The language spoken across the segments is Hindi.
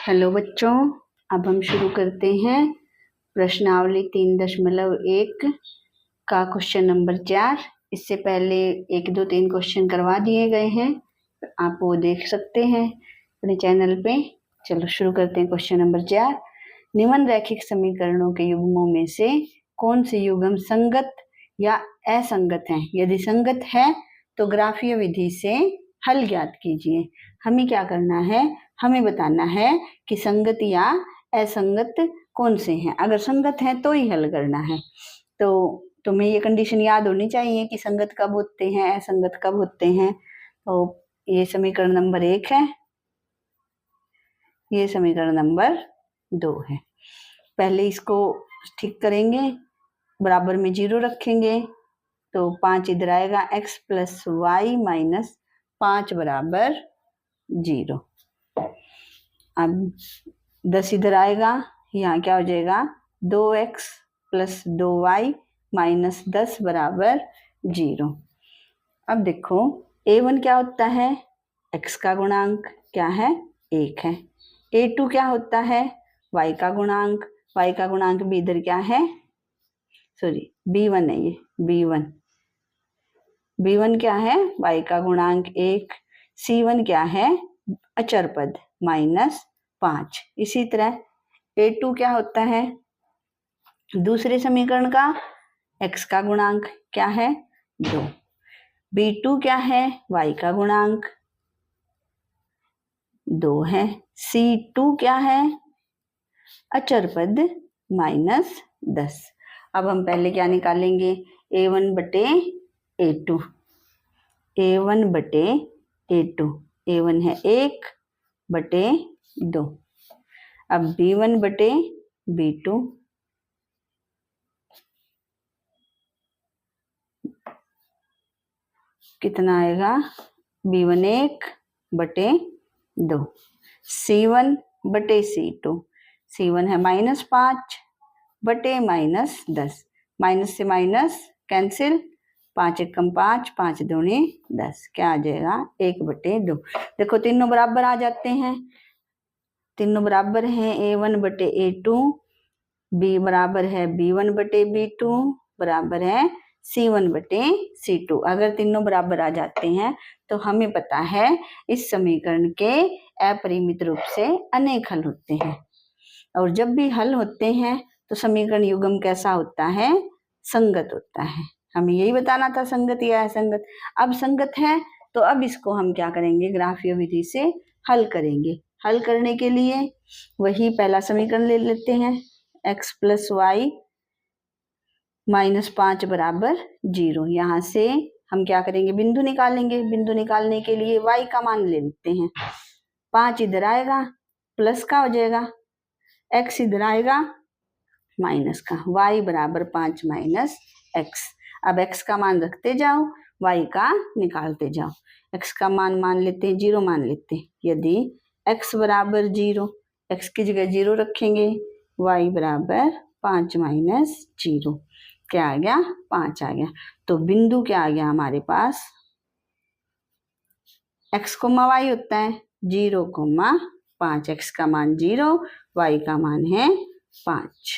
हेलो बच्चों, अब हम शुरू करते हैं प्रश्नावली 3.1 का क्वेश्चन नंबर 4। इससे पहले 1, 2, 3 क्वेश्चन करवा दिए गए हैं, आप वो देख सकते हैं अपने चैनल पे। चलो शुरू करते हैं क्वेश्चन नंबर 4। निम्न रैखिक समीकरणों के युग्मों में से कौन से युग्म संगत या असंगत हैं? यदि संगत है तो ग्राफीय विधि से हल ज्ञात कीजिए। हमें क्या करना है, हमें बताना है कि संगत या असंगत कौन से हैं। अगर संगत हैं तो ही हल करना है। तो तुम्हें ये कंडीशन याद होनी चाहिए कि संगत कब होते हैं, असंगत कब होते हैं। तो ये समीकरण नंबर 1 है, ये समीकरण नंबर 2 है। पहले इसको ठीक करेंगे, बराबर में 0 रखेंगे तो 5 इधर आएगा, x प्लस वाई माइनस 5 बराबर 0। अब 10 इधर आएगा, यहाँ क्या हो जाएगा 2x प्लस 2y माइनस 10 बराबर 0। अब देखो a1 क्या होता है, x का गुणांक क्या है 1 है। a2 क्या होता है, y का गुणांक, y का गुणांक भी इधर क्या है, सॉरी b1 है, ये b1 क्या है, y का गुणांक 1। c1 क्या है, अचर पद -5। इसी तरह a2 क्या होता है, दूसरे समीकरण का x का गुणांक क्या है 2। b2 क्या है, y का गुणांक 2 है। c2 क्या है, अचर पद -10। अब हम पहले क्या निकालेंगे, a1 बटे a2, a1 बटे a2, a1 है 1 बटे 2। अब b1 बटे b2, कितना आएगा, b1 1 बटे 2। c1 बटे c2, c1 है -5 बटे -10, माइनस से माइनस कैंसिल, 5 एकम 5, 5 दूनी 10, क्या आ जाएगा 1 बटे 2। देखो तीनों बराबर आ जाते हैं, तीनों बराबर हैं, a1 बटे a2, b बराबर है b1 बटे b2, बराबर है c1 बटे c2। अगर तीनों बराबर आ जाते हैं तो हमें पता है इस समीकरण के अपरिमित रूप से अनेक हल होते हैं। और जब भी हल होते हैं तो समीकरण युग्म कैसा होता है, संगत होता है। हमें यही बताना था संगत या असंगत। अब संगत है तो अब इसको हम क्या करेंगे, ग्राफीय विधि से हल करेंगे। हल करने के लिए वही पहला समीकरण ले लेते हैं, x प्लस वाई माइनस 5 बराबर 0। यहाँ से हम क्या करेंगे, बिंदु निकालेंगे। बिंदु निकालने के लिए y का मान ले लेते हैं। 5 इधर आएगा, प्लस का हो जाएगा, x इधर आएगा माइनस का, y बराबर 5 माइनस x। अब x का मान रखते जाओ, y का निकालते जाओ। x का मान लेते हैं 0, मान लेते हैं। यदि x बराबर 0, x की जगह 0 रखेंगे, y बराबर 5 माइनस 0, क्या आ गया 5 आ गया। तो बिंदु क्या आ गया हमारे पास, x, y होता है 0, 5। x का मान 0, y का मान है 5।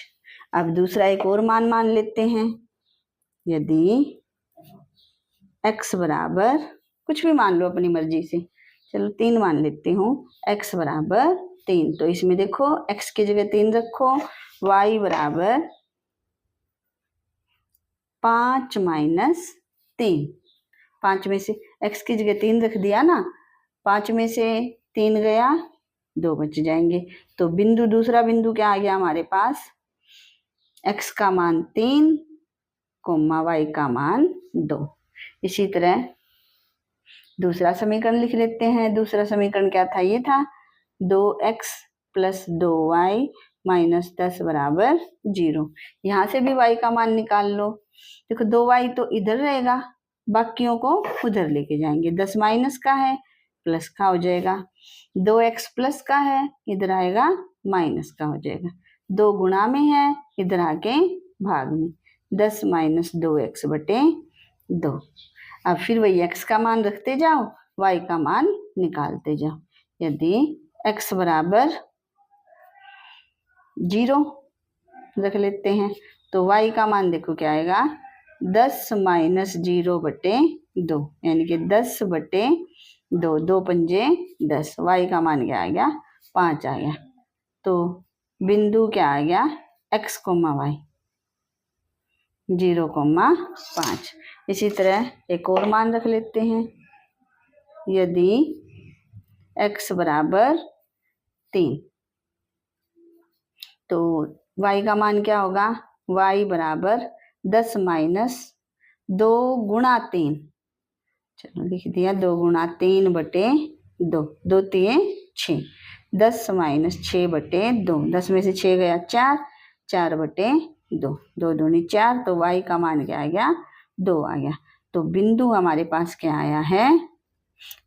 अब दूसरा एक और मान लेते हैं। यदि x बराबर, कुछ भी मान लो अपनी मर्जी से, चलो 3 मान लेती हूँ, x बराबर 3, तो इसमें देखो x की जगह 3 रखो, y बराबर 5 माइनस 3। 5 में से x की जगह 3 रख दिया ना, 5 में से 3 गया, 2 बच जाएंगे। तो बिंदु, दूसरा बिंदु क्या आ गया हमारे पास, x का मान 3, y का मान 2। इसी तरह दूसरा समीकरण लिख लेते हैं। दूसरा समीकरण क्या था, ये था 2x प्लस 2y माइनस 10 बराबर 0। यहाँ से भी y का मान निकाल लो। देखो 2y तो इधर रहेगा, बाकियों को उधर लेके जाएंगे। 10 माइनस का है, प्लस का हो जाएगा। 2x प्लस का है, इधर आएगा माइनस का हो जाएगा। 2 गुणा में है, इधर आके भाग में, 10 माइनस 2x बटे 2। अब फिर वही x का मान रखते जाओ, y का मान निकालते जाओ। यदि x बराबर 0 रख लेते हैं। तो y का मान देखो क्या आएगा, 10 माइनस 0 बटे 2, यानी कि 10 बटे 2, 2 पंजे 10। y का मान क्या आ गया, 5 आ गया। तो बिंदु क्या आ गया, x, y 0,5। इसी तरह एक और मान रख लेते हैं, यदि x बराबर 3 तो y का मान क्या होगा, y बराबर 10 माइनस 2 गुणा 3, चलो लिख दिया, 2 गुणा 3 बटे 2, 2 3 6, 10 माइनस 6 बटे 2, 10 में से 6 गया 4, 4 बटे 2, 2 दूनी 4। तो y का मान क्या आ गया, 2 आ गया। तो बिंदु हमारे पास क्या आया है,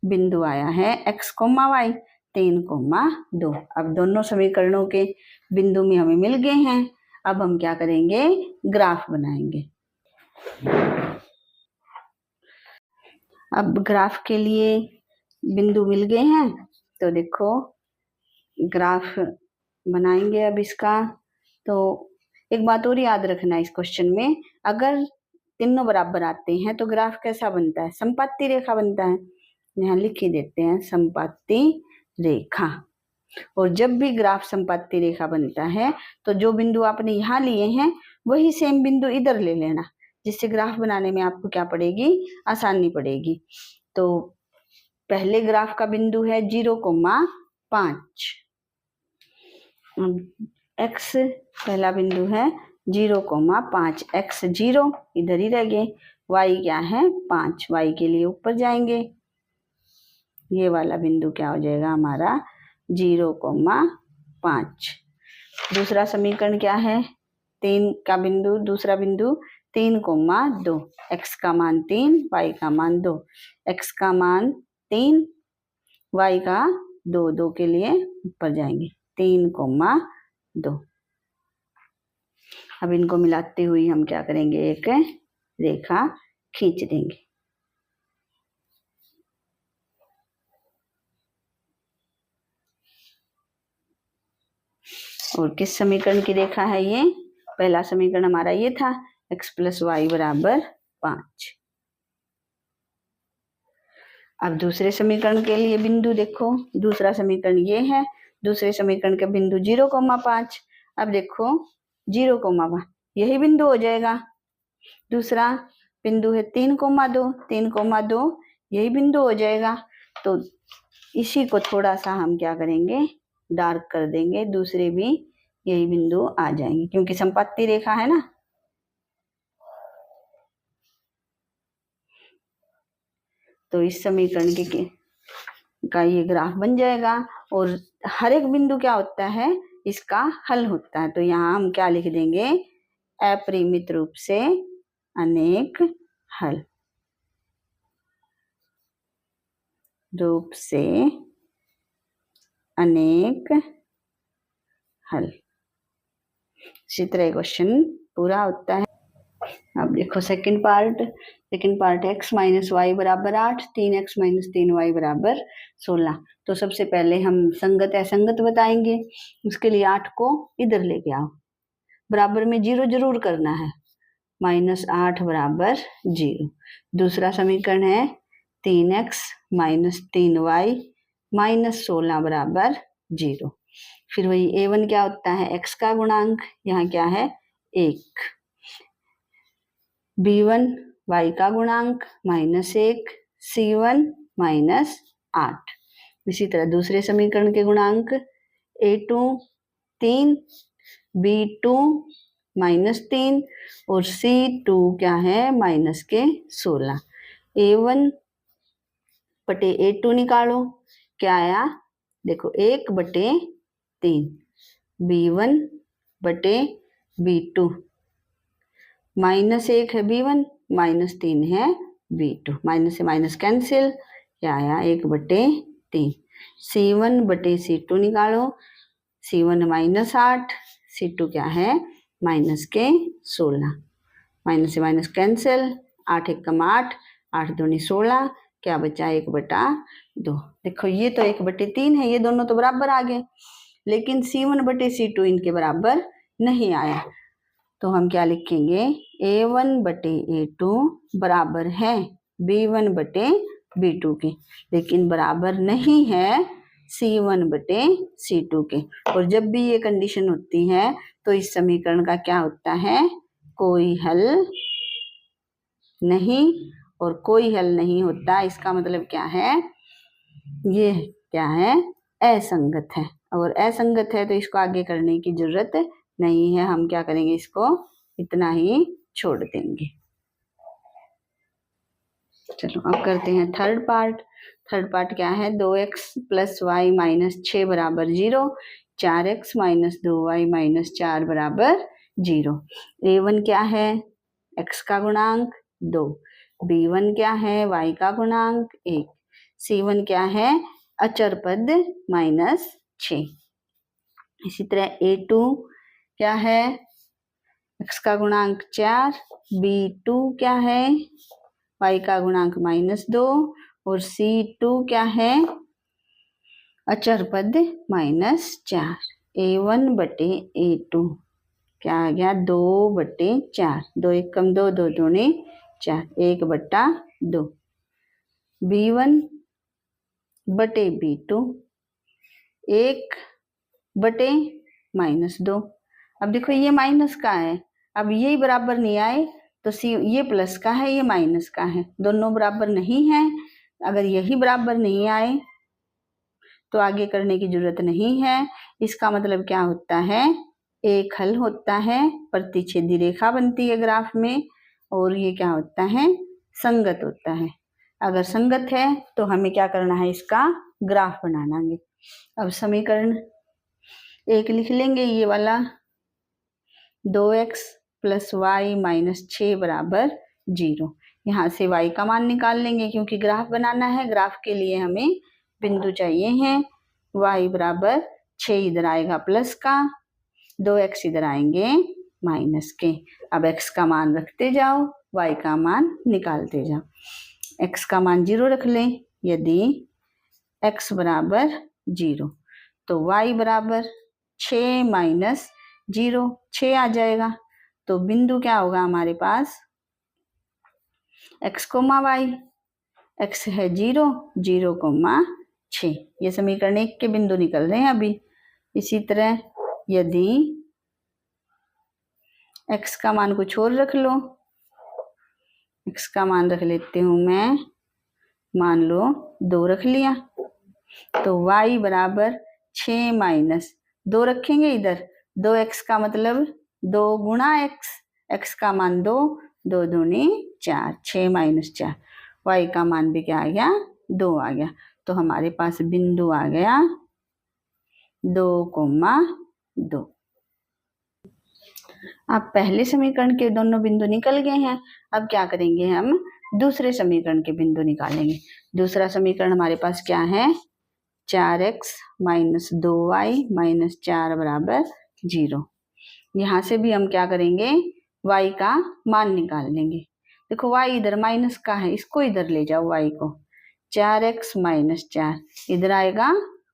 बिंदु आया है x, y 3,2। अब दोनों समीकरणों के बिंदु में हमें मिल गए हैं। अब हम क्या करेंगे, ग्राफ बनाएंगे। अब ग्राफ के लिए बिंदु मिल गए हैं, तो देखो ग्राफ बनाएंगे अब इसका। तो एक बात और याद रखना इस क्वेश्चन में, अगर तीनों बराबर आते हैं तो ग्राफ कैसा बनता है, समपाती रेखा बनता है। यहाँ लिख ही देते हैं, समपाती रेखा। और जब भी ग्राफ समपाती रेखा बनता है तो जो बिंदु आपने यहाँ लिए हैं वही सेम बिंदु इधर ले लेना, जिससे ग्राफ बनाने में आपको क्या पड़ेगी, आसानी पड़ेगी। तो पहले ग्राफ का बिंदु है 0,5, x पहला बिंदु है 0,5, x 0 इधर ही रह गए, y क्या है 5, y के लिए ऊपर जाएंगे, ये वाला बिंदु क्या हो जाएगा हमारा 0,5। दूसरा समीकरण क्या है, 3 का बिंदु, दूसरा बिंदु 3,2, x का मान 3, y का मान 2, x का मान 3, y का 2, 2 के लिए ऊपर जाएंगे 3,2। अब इनको मिलाते हुए हम क्या करेंगे, एक रेखा खींच देंगे। और किस समीकरण की रेखा है ये, पहला समीकरण हमारा ये था, x प्लस वाई बराबर 5। अब दूसरे समीकरण के लिए बिंदु देखो, दूसरा समीकरण ये है, दूसरे समीकरण का बिंदु 0,5। अब देखो 0,5 यही बिंदु हो जाएगा। दूसरा बिंदु है 3,2, 3,2 यही बिंदु हो जाएगा। तो इसी को थोड़ा सा हम क्या करेंगे, डार्क कर देंगे, दूसरे भी यही बिंदु आ जाएंगे, क्योंकि समपाती रेखा है ना। तो इस समीकरण का ये ग्राफ बन जाएगा। और हर एक बिंदु क्या होता है, इसका हल होता है। तो यहाँ हम क्या लिख देंगे, अपरिमित रूप से अनेक हल, रूप से अनेक हल। इसी तरह क्वेश्चन पूरा होता है। अब देखो second part x minus y बराबर 8, 3x माइनस 3y बराबर 16। तो सबसे पहले हम संगत असंगत बताएंगे, उसके लिए 8 को इधर लेके आओ, बराबर में 0 जरूर करना है, -8 बराबर 0। दूसरा समीकरण है 3x माइनस 3y माइनस 16 बराबर 0। फिर वही a1 क्या होता है, x का गुणांक, यहाँ क्या है 1, b1 y का गुणांक -1, c1 -8। इसी तरह दूसरे समीकरण के गुणांक a2 3, b2 -3 और c2 क्या है -16। a1 बटे a2 निकालो, क्या आया देखो 1/3, b1 बटे b2, -1 है b1, -3 है b2, माइनस से माइनस कैंसिल, क्या आया 1/3। c1 बटे c2 निकालो, c1 -8, c2 क्या है -16, माइनस से माइनस कैंसिल, 8 1 8, 8 दूनी 16, क्या बचा 1/2। देखो ये तो 1/3 है, ये दोनों तो बराबर आ गए। लेकिन C1/C2 इनके बराबर नहीं आया, तो हम क्या लिखेंगे, A1/A2 बराबर है B1/B2 के, लेकिन बराबर नहीं है C1/C2 के। और जब भी ये कंडीशन होती है तो इस समीकरण का क्या होता है, कोई हल नहीं, और कोई हल नहीं होता इसका मतलब क्या है, ये क्या है, असंगत है। और असंगत है तो इसको आगे करने की जरूरत नहीं है, हम क्या करेंगे, इसको इतना ही छोड़ देंगे। चलो अब करते हैं थर्ड पार्ट। थर्ड पार्ट क्या है, 2x + y - 6 = 0, 4x - 2y - 4 = 0। A1 क्या है, x का गुणांक 2, B1 क्या है, y का गुणांक 1, C1 क्या है, अचर पद -6। इसी तरह A2 क्या है, x का गुणांक 4, B2 क्या है, y का गुणांक -2, और C2 क्या है, अचर पद -4। A1/A2 क्या आ गया, 2/4, 2 × 1 = 2, 2 × 2 = 4, 1/2। B1/B2 1/-2। अब देखो ये माइनस का है, अब ये बराबर नहीं आए तो ये प्लस का है, ये माइनस का है, दोनों बराबर नहीं है। अगर यही बराबर नहीं आए तो आगे करने की जरूरत नहीं है। इसका मतलब क्या होता है, एक हल होता है, प्रतिच्छेदी रेखा बनती है ग्राफ में, और ये क्या होता है, संगत होता है। अगर संगत है तो हमें क्या करना है, इसका ग्राफ बनाना है। अब समीकरण 1 लिख लेंगे, ये वाला 2x + y - 6 = 0। यहाँ से y का मान निकाल लेंगे क्योंकि ग्राफ बनाना है, ग्राफ के लिए हमें बिंदु चाहिए हैं। y = 6 इधर आएगा प्लस का, 2x इधर आएंगे माइनस के। अब x का मान रखते जाओ, y का मान निकालते जाओ। x का मान 0 रख लें, यदि x = 0 तो y = 6 - 0, 6 आ जाएगा। तो बिंदु क्या होगा हमारे पास, x, y, x है 0, 0, 6। ये समीकरण 1 के बिंदु निकल रहे हैं अभी। इसी तरह यदि x का मान कुछ और रख लो, x का मान रख लेती हूँ मैं, मान लो 2 रख लिया, तो y = 6 - 2 रखेंगे इधर, 2x का मतलब 2 × x, x का मान 2, 2 × 2 = 4, 6 - 4, y का मान भी क्या आ गया, 2 आ गया। तो हमारे पास बिंदु आ गया 2, 2। अब पहले समीकरण के दोनों बिंदु निकल गए हैं, अब क्या करेंगे, हम दूसरे समीकरण के बिंदु निकालेंगे। दूसरा समीकरण हमारे पास क्या है, 4x - 2y - 4 = 0। यहाँ से भी हम क्या करेंगे, y का मान निकाल लेंगे। देखो y इधर माइनस का है, इसको इधर ले जाओ, y को, 4x - 4 इधर आएगा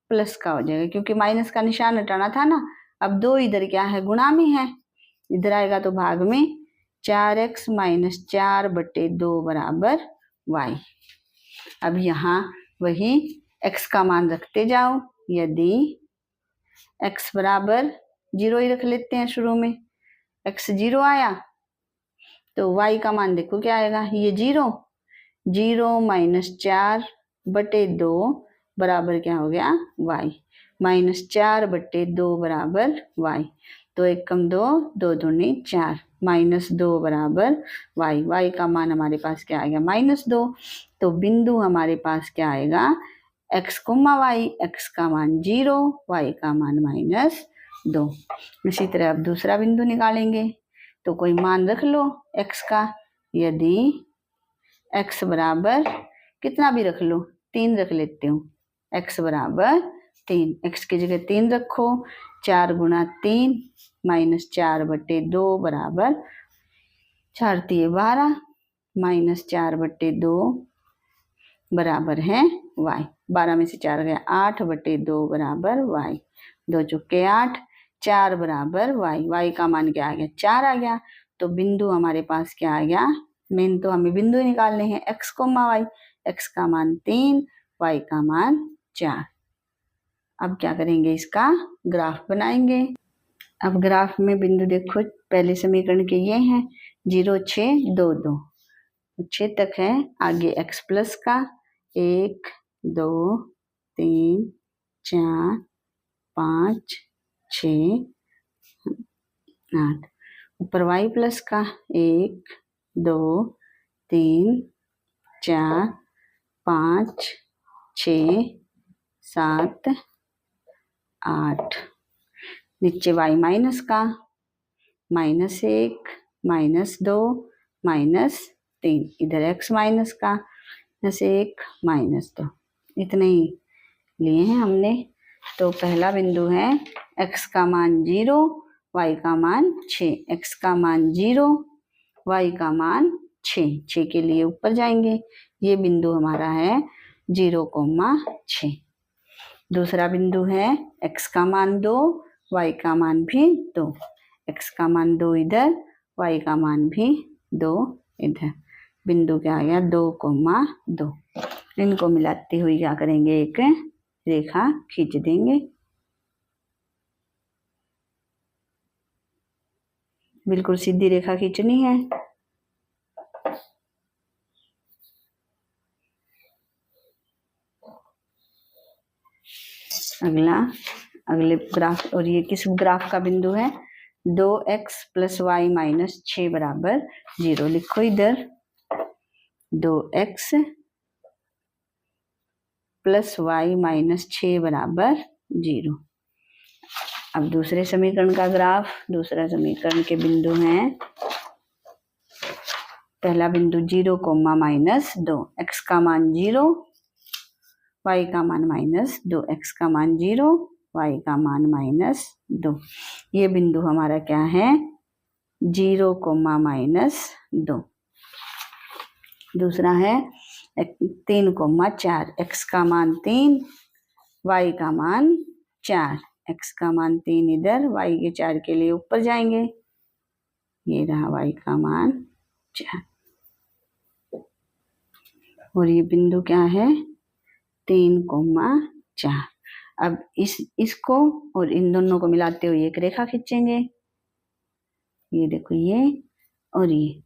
प्लस का हो जाएगा, क्योंकि माइनस का निशान हटाना था ना। अब 2 इधर क्या है, गुणा में है, इधर आएगा तो भाग में, 4x - 4/2 = y। अब यहाँ वही x का मान रखते जाओ, यदि x = 0 ही रख लेते हैं शुरू में, x 0 आया तो y का मान देखो क्या आएगा, ये 0, 0 - 4/2 बराबर क्या हो गया, y, -4/2 = y। तो 1 × 2, 2 × 2 = 4, -2 = y। y का मान हमारे पास क्या आएगा, -2। तो बिंदु हमारे पास क्या आएगा, x, y, x का मान 0, y का मान -2। इसी तरह अब दूसरा बिंदु निकालेंगे, तो कोई मान रख लो x का, यदि x = कितना भी रख लो, 3 रख लेते हूँ, x = 3, x की जगह 3 रखो, 4 × 3 - 4/2 = 4 × 3 = 12, -4/2 बराबर है y। 12 में से 4 गया, 8/2 = y। 2 चौके 8, 4 बराबर y का मान क्या आ गया 4 आ गया। तो बिंदु हमारे पास क्या आ गया, मेन तो हमें बिंदु निकालने हैं x, y, x का मान 3, y का मान 4। अब क्या करेंगे, इसका ग्राफ बनाएंगे। अब ग्राफ में बिंदु देखो, पहले समीकरण के ये हैं 0, 6, 2, 2, 6 तक है। आगे x प्लस का 1, 2, 3, 4, 5, 6, 8, ऊपर y प्लस का 1, 2, 3, 4, 5, 6, 7, 8, नीचे y माइनस का -1, -2, -3, इधर x माइनस का -1, -2, इतने ही लिए हैं हमने। तो पहला बिंदु है x का मान 0, y का मान 6, x का मान 0, y का मान 6 के लिए ऊपर जाएंगे। ये बिंदु हमारा है 0,6। दूसरा बिंदु है x का मान 2, y का मान भी 2, x का मान 2 इधर, y का मान भी 2 इधर। बिंदु क्या आ गया 2,2। इनको मिलाते हुए क्या करेंगे, एक रेखा खींच देंगे। बिल्कुल सीधी रेखा खींचनी है। अगले ग्राफ, और ये किस ग्राफ का बिंदु है, 2x + y - 6 बराबर 0। लिखो इधर 2x + y - 6 बराबर 0। अब दूसरे समीकरण का ग्राफ, दूसरा समीकरण के बिंदु हैं, पहला बिंदु 0, -2, x का मान 0, y का मान -2, x का मान 0, y का मान -2। ये बिंदु हमारा क्या है 0, -2। दूसरा है 3,4, x का मान 3, y का मान 4, x का मान 3 इधर, y के 4 के लिए ऊपर जाएंगे। ये रहा y का मान 4। और ये बिंदु क्या है 3,4। अब इसको और इन दोनों को मिलाते हुए एक रेखा खींचेंगे। ये देखो, ये और ये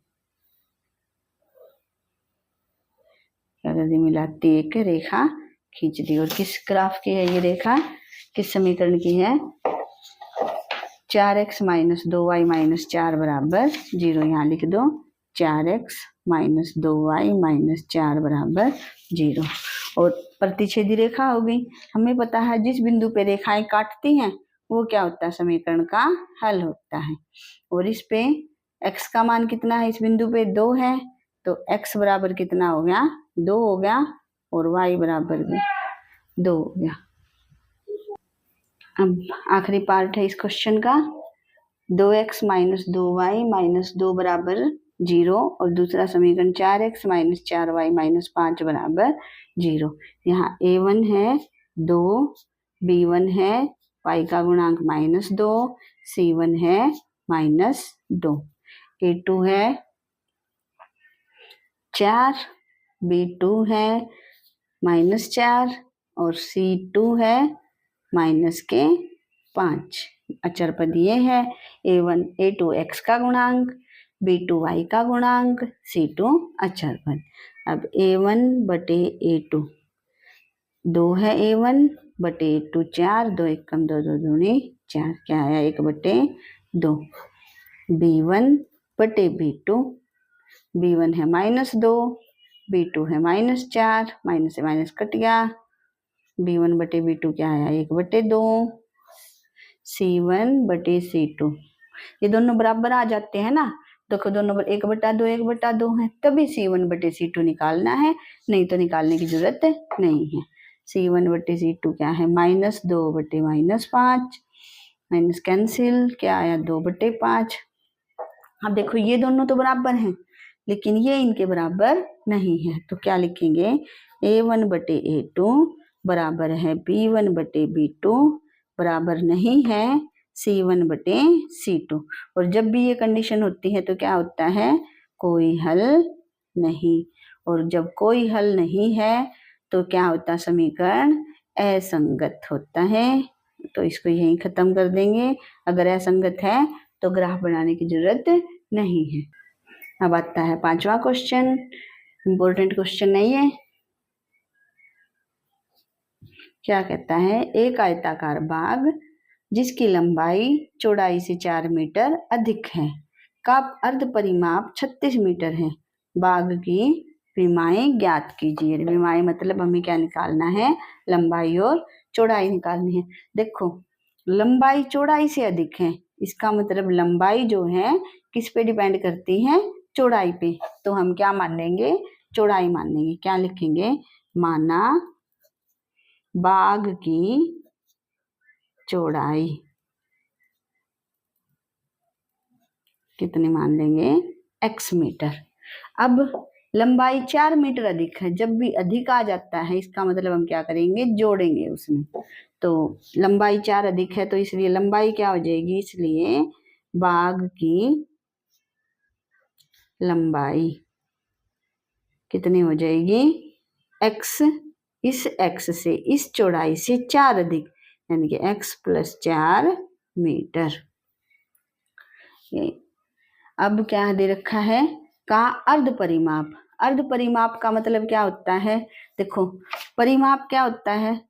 क्या कर दी, मिलाती एक रेखा खींच दी। और किस ग्राफ की है ये रेखा, किस समीकरण की है, 4x - 2y - 4 बराबर 0। यहाँ लिख दो 4x - 2y - 4 बराबर 0। और प्रतिच्छेदी रेखा हो गई। हमें पता है जिस बिंदु पे रेखाएं काटती हैं वो क्या होता है, समीकरण का हल होता है। और इस पे x का मान कितना है, इस बिंदु पे 2 है, तो x बराबर कितना हो गया 2 हो गया, और y बराबर भी 2 हो गया। अब आखिरी पार्ट है इस क्वेश्चन का, 2x - 2y - 2 बराबर 0, और दूसरा समीकरण 4x - 4y - 5 बराबर 0। यहाँ a1 है 2, b1 है y का गुणांक -2, c1 है -2, a2 है 4, b2 है -4, और c2 है -5। अचर पद ये है, a1 a2 x का गुणांक, b2 y का गुणांक, c2 अचर पद। अब a1 बटे a2 2 है, a1 बटे a2 4, 2 एकम 2, 2 दूनी 4, क्या आया 1 बटे 2। b1 बटे b2, b1 है -2, b2 है -4, माइनस से माइनस कट गया, b1 बटे b2 क्या आया 1 बटे 2, c1 बटे c2, ये दोनों बराबर आ जाते हैं ना, देखो दोनों 1 बटा 2 1 बटा 2 है, तभी c1 बटे c2 निकालना है, नहीं तो निकालने की जरूरत नहीं है। c1 बटे c2 क्या है -2 बटे -5, माइनस कैंसिल, क्या आया 2 बटे 5। अब देखो ये दोनों तो बराबर हैं, लेकिन ये इनके बराबर नहीं है, तो क्या लिखेंगे a1 बटे a2 बराबर है b1 बटे b2 बराबर नहीं है C1/C2। और जब भी ये कंडीशन होती है तो क्या होता है, कोई हल नहीं। और जब कोई हल नहीं है तो क्या होता, समीकरण असंगत होता है। तो इसको यहीं खत्म कर देंगे। अगर असंगत है तो ग्राफ बनाने की जरूरत नहीं है। अब आता है 5वां क्वेश्चन। इंपॉर्टेंट क्वेश्चन नहीं है। क्या कहता है, एक आयताकार बाग जिसकी लंबाई चौड़ाई से 4 मीटर अधिक है का अर्ध परिमाप 36 मीटर है। बाग की विमाएं ज्ञात कीजिए। विमाएं मतलब हमें क्या निकालना है, लंबाई और चौड़ाई निकालनी है। देखो लंबाई चौड़ाई से अधिक है, इसका मतलब लंबाई जो है किस पे डिपेंड करती है, चौड़ाई पे। तो हम क्या मान लेंगे, चौड़ाई मान लेंगे। क्या लिखेंगे, माना बाग की चौड़ाई कितनी मान लेंगे, x मीटर। अब लंबाई 4 मीटर अधिक है, जब भी अधिक आ जाता है इसका मतलब हम क्या करेंगे, जोड़ेंगे उसमें। तो लंबाई 4 अधिक है तो इसलिए लंबाई क्या हो जाएगी, इसलिए बाग की लंबाई कितनी हो जाएगी, x, इस x से इस चौड़ाई से 4 अधिक, यानी कि x + 4 मीटर। अब क्या दे रखा है, का अर्ध परिमाप। अर्ध परिमाप का मतलब क्या होता है, देखो परिमाप क्या होता है,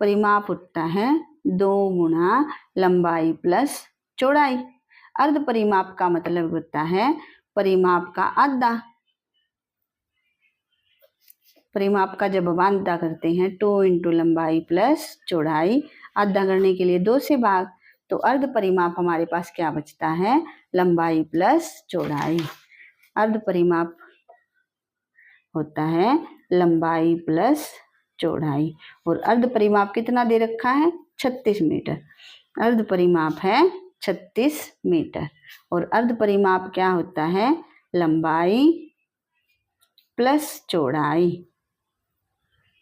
परिमाप होता है 2 गुना लंबाई प्लस चौड़ाई। अर्ध परिमाप का मतलब होता है परिमाप का आधा। परिमाप का जब आधा करते हैं 2 × लंबाई प्लस चौड़ाई, आधा करने के लिए 2 से भाग, तो अर्ध परिमाप हमारे पास क्या बचता है, लंबाई प्लस चौड़ाई। अर्ध परिमाप होता है लंबाई प्लस चौड़ाई। और अर्ध परिमाप कितना दे रखा है, 36 मीटर। अर्ध परिमाप है 36 मीटर। और अर्ध परिमाप क्या होता है, लंबाई प्लस चौड़ाई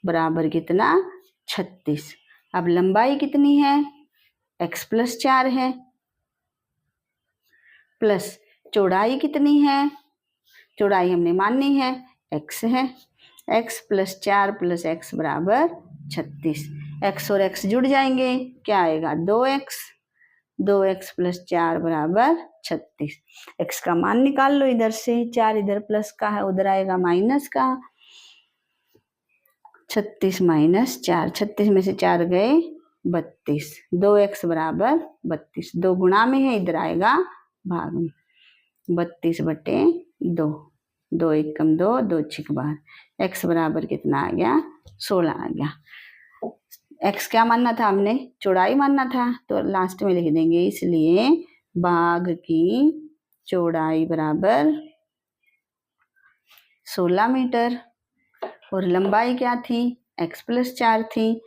बराबर कितना, 36। अब लंबाई कितनी है, x + 4 है, प्लस चौड़ाई कितनी है, चौड़ाई हमने माननी है x है, x + 4 + x बराबर 36। x और x जुड़ जाएंगे, क्या आएगा, 2x। 2x + 4 बराबर 36। x का मान निकाल लो इधर से, 4 इधर प्लस का है, उधर आएगा माइनस का। 36 - 4, 36 में से 4 गए 32। 2x बराबर 32, 2 गुणा में है, इधर आएगा भाग में। 32/2, 2 × 1 = 2, 2 × 6 = 12। x बराबर कितना आ गया, 16 आ गया। x क्या मानना था हमने, चौड़ाई मानना था, तो लास्ट में लिख देंगे, इसलिए बाग की चौड़ाई बराबर 16 मीटर। और लंबाई क्या थी, x + 4 थी।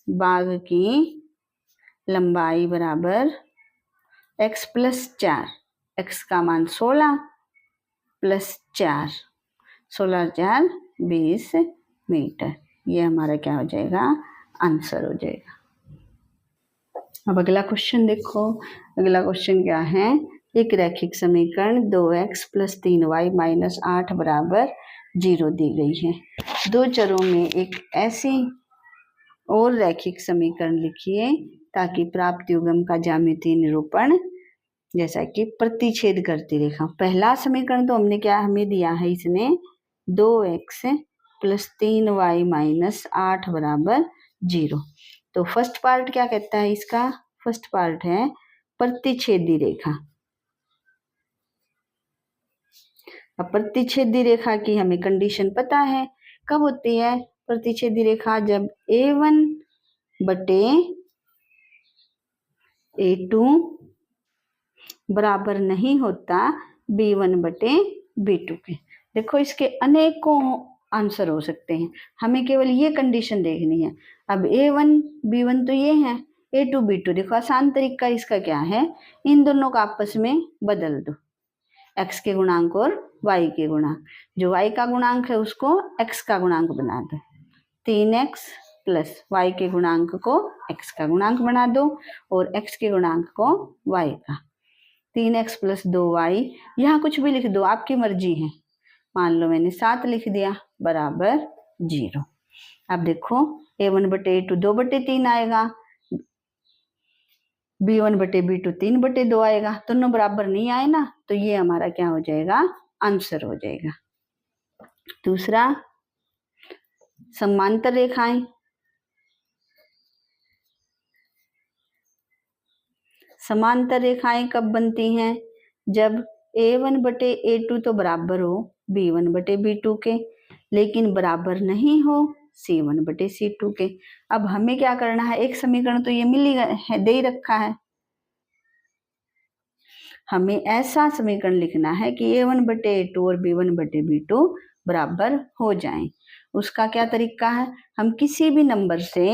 बाग की लंबाई बराबर x + 4, x का मान 16 + 4, 16 × 4 = 20 मीटर। ये हमारा क्या हो जाएगा, आंसर हो जाएगा। अब अगला क्वेश्चन देखो। अगला क्वेश्चन क्या है, एक रैखिक समीकरण 2x + 3y - 8 बराबर 0 दी गई है। दो चरों में एक ऐसी और रैखिक समीकरण लिखिए ताकि प्राप्त युग्म का ज्यामितीय निरूपण, जैसा कि प्रतिच्छेद करती रेखा। पहला समीकरण तो हमने क्या हमें दिया है, इसने 2x + 3y - 8 बराबर 0। तो फर्स्ट पार्ट क्या कहता है इसका, फर्स्ट पार्ट है प्रतिच्छेदी रेखा। अब प्रतिच्छेदी रेखा की हमें कंडीशन पता है, कब होती है प्रतिच्छेदी रेखा, जब A1/A2 बराबर नहीं होता B1/B2 के। देखो इसके अनेकों आंसर हो सकते हैं, हमें केवल ये कंडीशन देखनी है। अब A1 B1 तो ये है, A2 B2 देखो आसान तरीका इसका क्या है, इन दोनों को आपस में बदल दो, x के गुणांक और y के गुणांक। जो y का गुणांक है उसको x का गुणांक बना दो, 3x प्लस y के गुणांक को x का गुणांक बना दो और x के गुणांक को y का। 3x प्लस 2y, यहाँ कुछ भी लिख दो, आपकी मर्जी है। मान लो मैंने 7 लिख दिया बराबर 0। अब देखो a1 बटे a2 2/3 आएगा, b1 बटे b2 3/2 आएगा। दोनों बराबर नहीं आए ना, तो ये हमारा क्या हो जाएगा, आंसर हो जाएगा। दूसरा, समांतर रेखाएं। समांतर रेखाएं कब बनती हैं, जब a1 बटे a2 तो बराबर हो b1 बटे b2 के, लेकिन बराबर नहीं हो c1 बटे c2 के। अब हमें क्या करना है, एक समीकरण तो ये मिल ही है, दे ही रखा है। हमें ऐसा समीकरण लिखना है कि a1 बटे a2 और b1 बटे b2 बराबर हो जाएं। उसका क्या तरीका है, हम किसी भी नंबर से,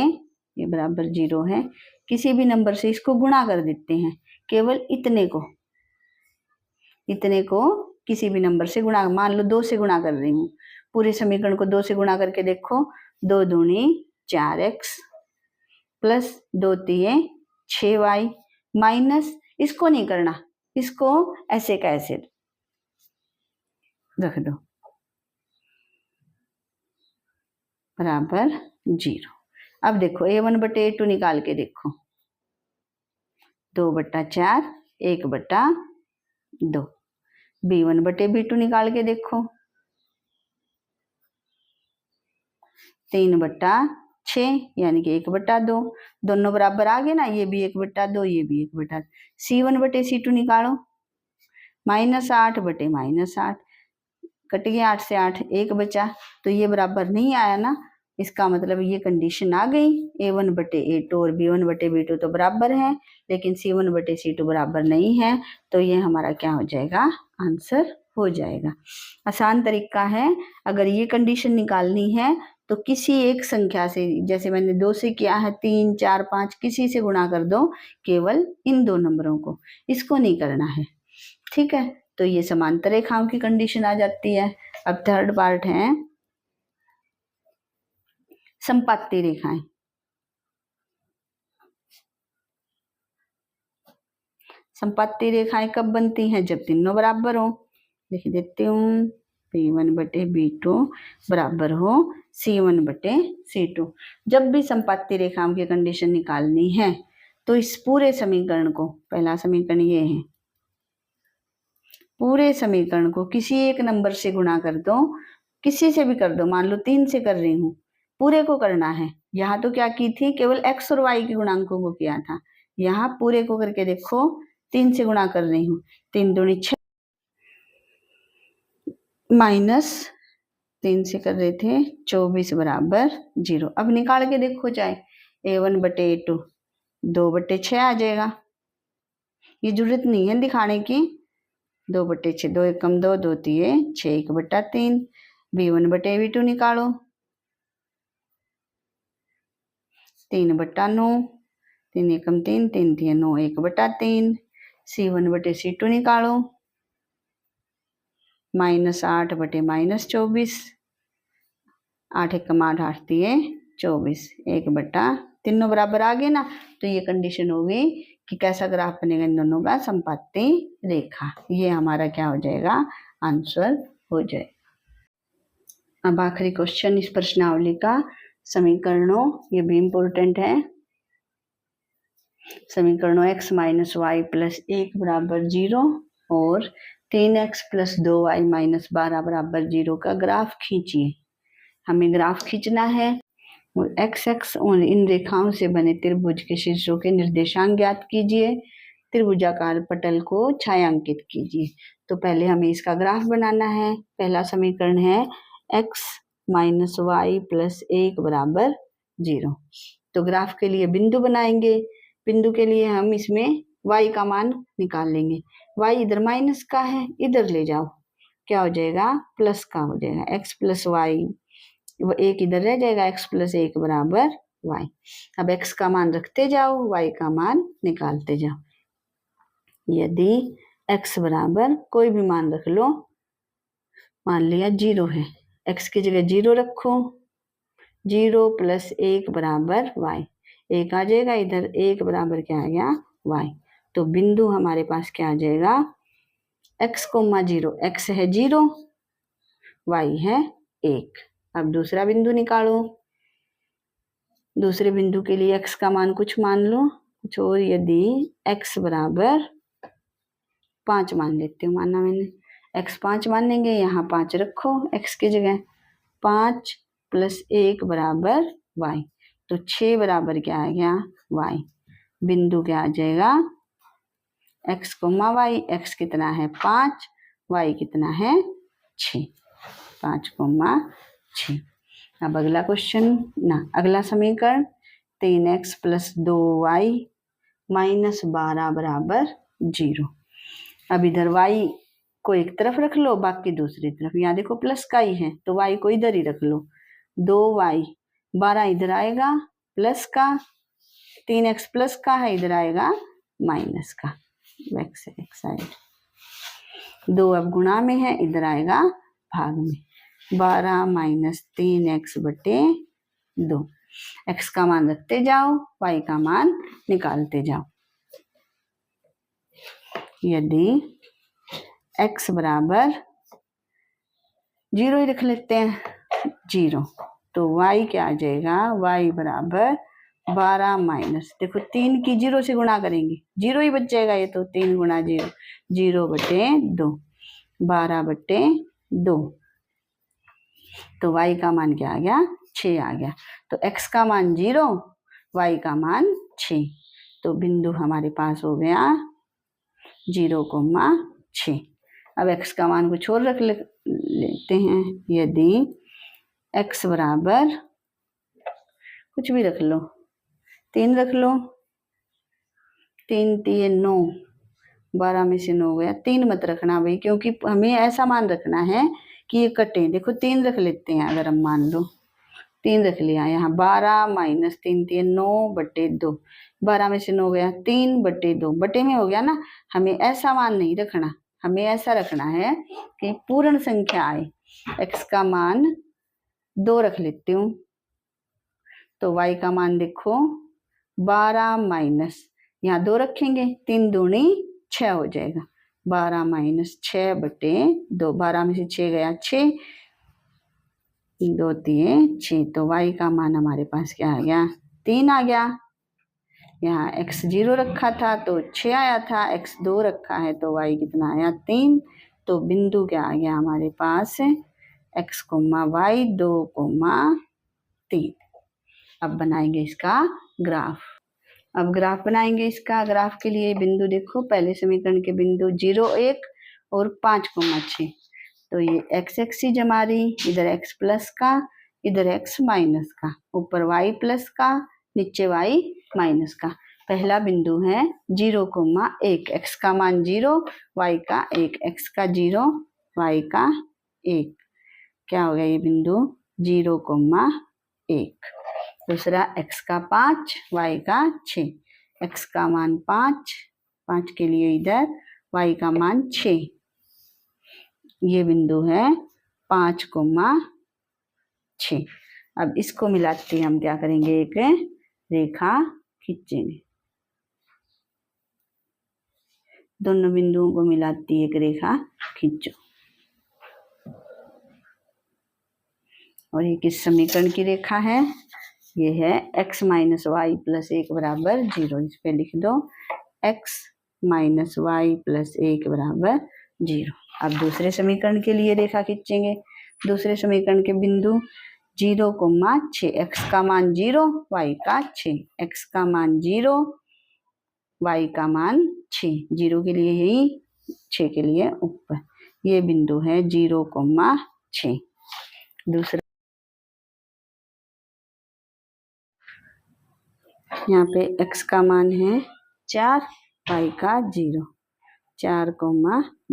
ये बराबर 0 है, किसी भी नंबर से इसको गुणा कर देते हैं। केवल इतने को किसी भी नंबर से गुणा, मान लो 2 से गुणा कर रही हूँ, पूरे समीकरण को 2 से गुणा करके देखो, 2 दूनी 4x प्लस 2 तिये 6y माइनस, इसको नहीं करना, इसको ऐसे का ऐसे रख दो बराबर 0। अब देखो a1 बटे a2 निकाल के देखो, 2/4 1/2। b1 बटे b2 निकाल के देखो, 3/6 यानी कि 1/2। दोनों बराबर आ गए ना, ये भी 1/2, ये भी 1/2। c1 बटे c2 निकालो, -8 बटे -8, कट गया 8 से 8 1 बचा, तो ये बराबर नहीं आया ना, इसका मतलब ये कंडीशन आ गई, a1 बटे a2 और b1 बटे b2 तो बराबर है, लेकिन c1 बटे c2 बराबर नहीं है, तो ये हमारा क्या हो जाएगा, आंसर हो जाएगा। आसान तरीका है, अगर ये कंडीशन निकालनी है तो किसी एक संख्या से, जैसे मैंने 2 से किया है, 3 4 5 किसी से गुणा कर दो, केवल इन 2 नंबरों को, इसको नहीं करना है, ठीक है। तो ये समांतर रेखाओं की कंडीशन आ जाती है। अब थर्ड पार्ट है संपाती रेखाएं। संपाती रेखाएं कब बनती हैं, जब तीनों बराबर हो। लिख देती हूँ, b1 बटे b2 बराबर हो c1 बटे c2। जब भी संपाती रेखाओं की कंडीशन निकालनी है तो इस पूरे समीकरण को, पहला समीकरण ये है, पूरे समीकरण को किसी एक नंबर से गुणा कर दो, किसी से भी कर दो, मान लो 3 से कर रही हूँ, पूरे को करना है। यहाँ तो क्या की थी, केवल x और y के गुणांकों को किया था, यहाँ पूरे को करके देखो, 3 से गुणा कर रही हूँ, 3 दूनी 6 माइनस 3 से कर रहे थे 24 बराबर 0। अब निकाल के देखो चाहे, a1 बटे a2 2/6 आ जाएगा, ये जरूरत नहीं है दिखाने की, 2/6, 2 एकम 2, 2 तिये 6, 1/3। b1 बटे b2 निकालो, 3/9, 3 एकम 3, 3 तिये 9, 1/3। c1 बटे c2 निकालो, -8 बटे -24, 8 एकम 8, 8 तिये 24, 1/, तीनों बराबर आ गए ना, तो ये कंडीशन हो गई कि कैसा ग्राफ बनेगा इन दोनों का, संपाती रेखा। ये हमारा क्या हो जाएगा, आंसर हो जाएगा। अब आखिरी क्वेश्चन इस प्रश्नावली का, समीकरणों, ये भी इंपॉर्टेंट है। समीकरणों x माइनस वाई प्लस 1 बराबर 0 और 3x प्लस 2y माइनस 12 बराबर 0 का ग्राफ खींचिए। हमें ग्राफ खींचना है और एक्स एक्स और इन रेखाओं से बने त्रिभुज के शीर्षों के निर्देशांक ज्ञात कीजिए। त्रिभुजाकार पटल को छायांकित कीजिए। तो पहले हमें इसका ग्राफ बनाना है। पहला समीकरण है x माइनस वाई प्लस 1 बराबर 0। तो ग्राफ के लिए बिंदु बनाएंगे। बिंदु के लिए हम इसमें y का मान निकाल लेंगे। y इधर माइनस का है, इधर ले जाओ, क्या हो जाएगा, प्लस का हो जाएगा। x प्लस वाई, वो एक इधर रह जाएगा, x प्लस 1 बराबर y। अब x का मान रखते जाओ, y का मान निकालते जाओ। यदि x बराबर कोई भी मान रख लो, मान लिया 0 है, x की जगह 0 रखो, 0 + 1 बराबर y, 1 आ जाएगा इधर, 1 बराबर क्या आ गया y। तो बिंदु हमारे पास क्या आ जाएगा x, 0, x है 0, y है 1। अब दूसरा बिंदु निकालो। दूसरे बिंदु के लिए x का मान कुछ मान लो, कुछ और। यदि x बराबर 5 मान लेती हूँ, माना मैंने, x 5 मान लेंगे, यहाँ 5 रखो x की जगह, 5 + 1 बराबर y। तो 6 बराबर क्या आ गया y। बिंदु क्या आ जाएगा x, y, x कितना है 5, y कितना है 6, 5, 6। अब अगला क्वेश्चन ना, अगला समीकरण 3x + 2y - 12 बराबर 0। अब इधर y को एक तरफ रख लो, बाकी दूसरी तरफ। यहाँ देखो प्लस का ही है तो y को इधर ही रख लो। 2y, 12 इधर आएगा प्लस का, 3x प्लस का है, इधर आएगा माइनस का, बैक साइड। 2 अब गुणा में है, इधर आएगा भाग में। 12 - 3x बटे 2। x का मान रखते जाओ, y का मान निकालते जाओ। यदि x बराबर 0 ही रख लेते हैं, 0, तो y क्या आ जाएगा, y बराबर 12 माइनस, देखो 3 की 0 से गुणा करेंगे, 0 ही बच जाएगा ये, तो 3 × 0, 0 बटे 2, 12 बटे 2। तो y का मान क्या आ गया 6 आ गया। तो x का मान 0, y का मान 6। तो बिंदु हमारे पास हो गया 0, 6। अब x का मान कुछ और रख लेते हैं। यदि x बराबर कुछ भी रख लो, 3 रख लो, 3 3 9, 12 में से 9 गया, 3 मत रखना भाई, क्योंकि हमें ऐसा मान रखना है कि ये कटे। देखो 3 रख लेते हैं, अगर हम मान लो 3 रख लिया, यहाँ 12 - 3 3 9 बटे 2, 12 में से 9 गया, 3 बटे 2, बटे में हो गया ना। हमें ऐसा मान नहीं रखना, हमें ऐसा रखना है कि पूर्ण संख्या आए। x का मान 2 रख लेती हूँ, तो y का मान देखो 12 माइनस, यहाँ 2 रखेंगे, 3 दूनी 6 हो जाएगा, 12 - 6 बटे 2, 12 में से 6 गया 6, 2 3 6। तो y का मान हमारे पास क्या आ गया 3 आ गया। यहाँ x 0 रखा था तो 6 आया था, x 2 रखा है तो y कितना आया 3। तो बिंदु क्या आ गया हमारे पास x, y 2, 3। अब बनाएंगे इसका ग्राफ। अब ग्राफ बनाएंगे इसका। ग्राफ के लिए बिंदु देखो, पहले समीकरण के बिंदु 0, 1 और 5, 6। तो ये x एक्सिस हमारी, इधर x प्लस का, इधर x माइनस का, ऊपर y प्लस का, नीचे y माइनस का। पहला बिंदु है 0, 1, x का मान 0, y का 1, x का 0, y का 1। क्या हो गया ये बिंदु 0, 1। दूसरा x का 5, y का 6, x का मान 5, 5 के लिए इधर, y का मान 6। ये बिंदु है 5, 6। अब इसको मिलाते हम क्या करेंगे, एक रेखा खींचेंगे। दोनों बिंदुओं को मिलाती एक रेखा खींचो। और ये किस समीकरण की रेखा है, ये है x - y + 1 बराबर 0। इस पे लिख दो x - y + 1 बराबर 0। अब दूसरे समीकरण के लिए रेखा खींचेंगे। दूसरे समीकरण के बिंदु 0, 6, x का मान 0, y का 6, x का मान 0, y का मान 6, 0 के लिए यही, 6 के लिए ऊपर। ये बिंदु है 0, 6। दूसरा यहाँ पे x का मान है 4, y का 0, 4,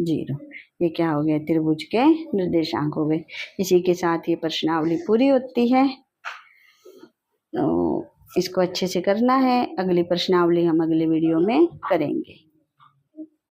0। ये क्या हो गया, त्रिभुज के निर्देशांक हो गए। इसी के साथ ये प्रश्नावली पूरी होती है। तो इसको अच्छे से करना है। अगली प्रश्नावली हम अगले वीडियो में करेंगे।